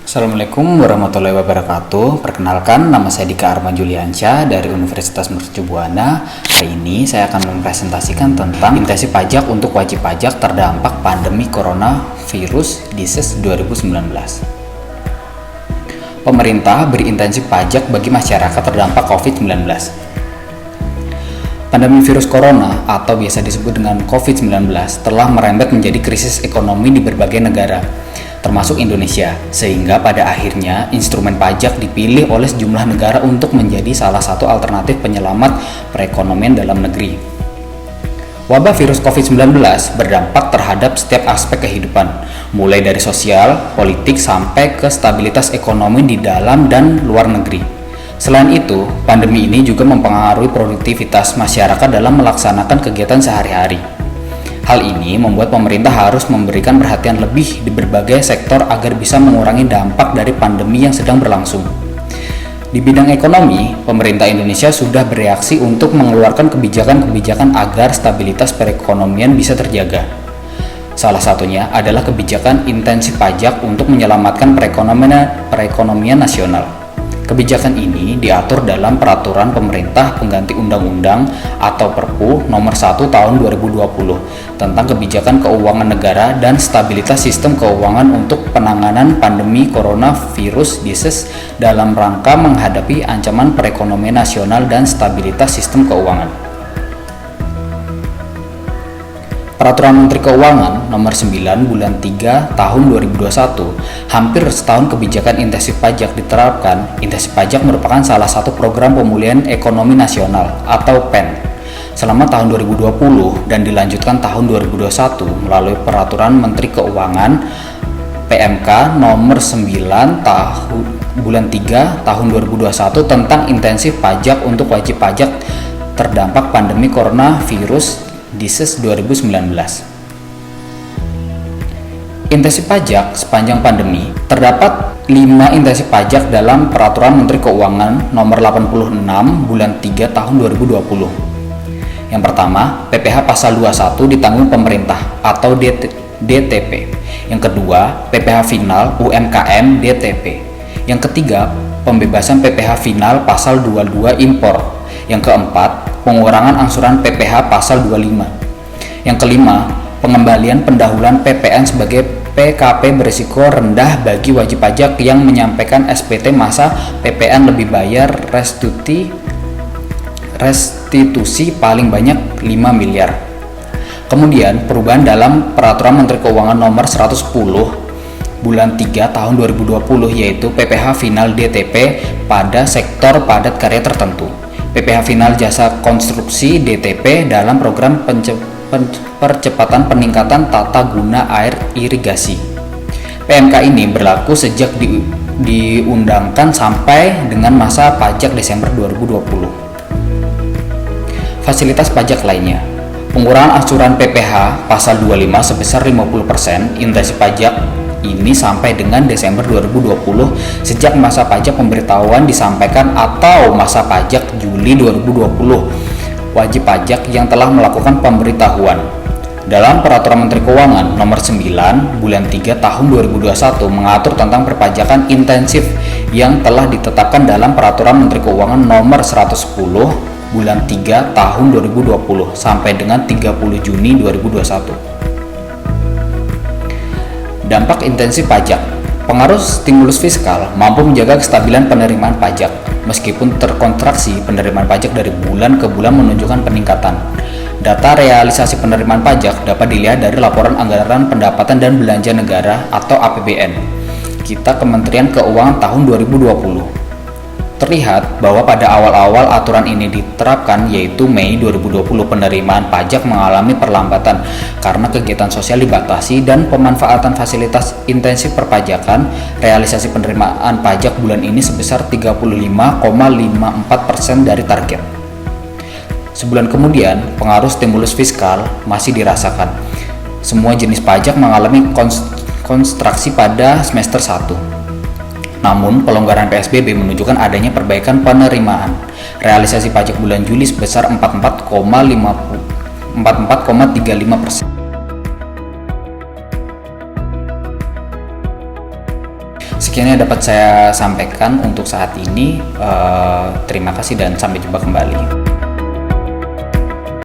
Assalamualaikum warahmatullahi wabarakatuh. Perkenalkan, nama saya Dika Arman Juliansyah dari Universitas Mercu Buana. Hari ini saya akan mempresentasikan tentang intensi pajak untuk wajib pajak terdampak pandemi coronavirus disease 2019. Pemerintah beri intensi pajak bagi masyarakat terdampak COVID-19. Pandemi virus corona atau biasa disebut dengan COVID-19 telah merembet menjadi krisis ekonomi di berbagai negara, termasuk Indonesia, sehingga pada akhirnya instrumen pajak dipilih oleh sejumlah negara untuk menjadi salah satu alternatif penyelamat perekonomian dalam negeri. Wabah virus COVID-19 berdampak terhadap setiap aspek kehidupan, mulai dari sosial, politik, sampai ke stabilitas ekonomi di dalam dan luar negeri. Selain itu, pandemi ini juga mempengaruhi produktivitas masyarakat dalam melaksanakan kegiatan sehari-hari. Hal ini membuat pemerintah harus memberikan perhatian lebih di berbagai sektor agar bisa mengurangi dampak dari pandemi yang sedang berlangsung. Di bidang ekonomi, pemerintah Indonesia sudah bereaksi untuk mengeluarkan kebijakan-kebijakan agar stabilitas perekonomian bisa terjaga. Salah satunya adalah kebijakan intensi pajak untuk menyelamatkan perekonomian nasional. Kebijakan ini diatur dalam Peraturan Pemerintah Pengganti Undang-Undang atau Perpu Nomor 1 Tahun 2020 tentang Kebijakan Keuangan Negara dan Stabilitas Sistem Keuangan untuk penanganan pandemi coronavirus disease dalam rangka menghadapi ancaman perekonomian nasional dan stabilitas sistem keuangan. Peraturan Menteri Keuangan Nomor 9 Bulan 3 Tahun 2021, hampir setahun kebijakan intensif pajak diterapkan. Intensif pajak merupakan salah satu program pemulihan ekonomi nasional atau PEN selama tahun 2020 dan dilanjutkan tahun 2021 melalui Peraturan Menteri Keuangan PMK Nomor 9 Tahun Bulan 3 Tahun 2021 tentang intensif pajak untuk wajib pajak terdampak pandemi coronavirus disease 2019. Intensif pajak sepanjang pandemi. Terdapat 5 intensif pajak dalam Peraturan Menteri Keuangan Nomor 86 Bulan 3 Tahun 2020. Yang pertama, PPh Pasal 21 ditanggung pemerintah atau DTP. Yang kedua, PPh Final UMKM DTP. Yang ketiga, pembebasan PPh Final Pasal 22 impor. Yang keempat, pengurangan angsuran PPh Pasal 25. Yang kelima, pengembalian pendahuluan PPN sebagai PKP berisiko rendah bagi wajib pajak yang menyampaikan SPT masa PPN lebih bayar restitusi paling banyak 5 miliar. Kemudian, perubahan dalam Peraturan Menteri Keuangan Nomor 110 Bulan 3 Tahun 2020 yaitu PPh Final DTP pada sektor padat karya tertentu. PPh Final Jasa Konstruksi DTP dalam program percepatan peningkatan tata guna air irigasi. PMK ini berlaku sejak diundangkan sampai dengan masa pajak Desember 2020. Fasilitas pajak lainnya. Pengurangan angsuran PPh Pasal 25 sebesar 50%. Intensif pajak ini sampai dengan Desember 2020 sejak masa pajak pemberitahuan disampaikan atau masa pajak Juli 2020 wajib pajak yang telah melakukan pemberitahuan. Dalam Peraturan Menteri Keuangan Nomor 9 Bulan 3 Tahun 2021 mengatur tentang perpajakan intensif yang telah ditetapkan dalam Peraturan Menteri Keuangan Nomor 110 Bulan 3 Tahun 2020 sampai dengan 30 Juni 2021. Dampak intensif pajak. Pengaruh stimulus fiskal mampu menjaga kestabilan penerimaan pajak. Meskipun terkontraksi, penerimaan pajak dari bulan ke bulan menunjukkan peningkatan. Data realisasi penerimaan pajak dapat dilihat dari Laporan Anggaran Pendapatan dan Belanja Negara atau APBN kita Kementerian Keuangan tahun 2020. Terlihat bahwa pada awal-awal aturan ini diterapkan yaitu Mei 2020 penerimaan pajak mengalami perlambatan karena kegiatan sosial dibatasi dan pemanfaatan fasilitas intensif perpajakan. Realisasi penerimaan pajak bulan ini sebesar 35,54% dari target. Sebulan kemudian, pengaruh stimulus fiskal masih dirasakan. Semua jenis pajak mengalami konstruksi pada semester 1. Namun, pelonggaran PSBB menunjukkan adanya perbaikan penerimaan. Realisasi pajak bulan Juli sebesar 44,35%. Sekian yang dapat saya sampaikan untuk saat ini. Terima kasih dan sampai jumpa kembali.